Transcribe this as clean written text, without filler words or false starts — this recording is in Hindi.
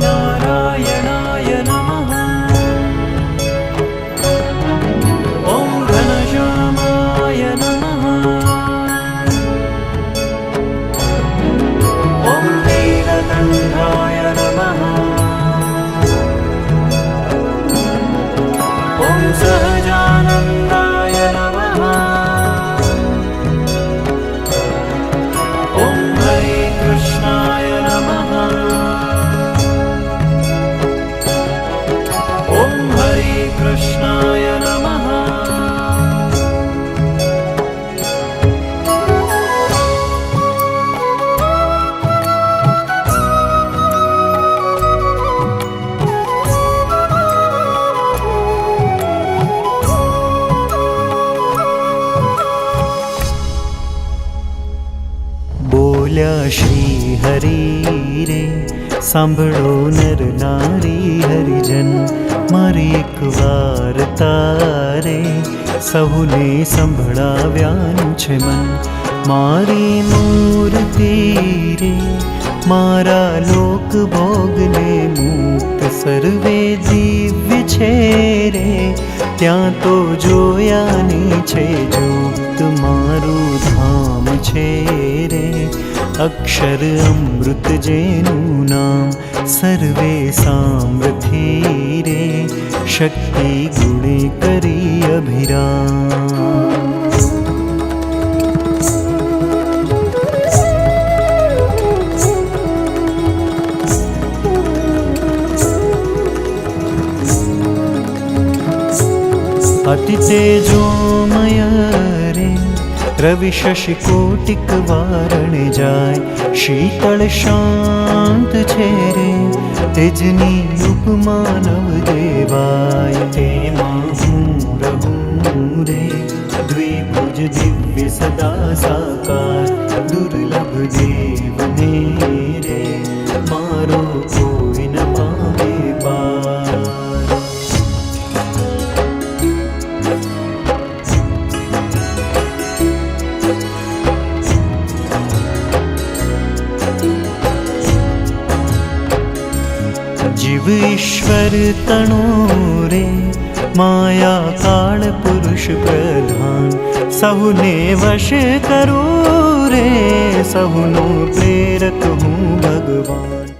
नारायणाय नमः। ॐ घनश्यामाय नमः। ॐ नीलकण्ठाय नमः। ॐ सहजानन्दाय नमः। ॐ हरे कृष्णाय नमः। ॐ हरे कृष्णाय नमः। बोल्या श्री हरि रे सांभळो नर नारी हरिजन मारी एक वार्ता रे સહુને સંભળાવ્યાનું છે મન મારી મૂર્તિ રે મારા લોક ભોગને મુક્ત સર્વે દિવ્ય છે રે ત્યાં તો જોયાની છે જોત મારું ધામ છે રે અક્ષર અમૃત જેનું નામ સર્વે સામ્રથી રે શક્તિ ગુણે કરી અભિરામ। अति तेजोमय रे रवि शशि कोटिक वारण जाय शीतल शांत छे रे तेजनी उपमा नव देवाय तेमां हूँ रहूं रे द्विभुज दिव्य सदा साकार दुर्लभ देवने रे मारो कोई न पावे पार। जीव ईश्वर तणो रे माया काल पुरुष प्रधान सहुने वश करो रे सहुनो प्रेरक हूँ भगवान।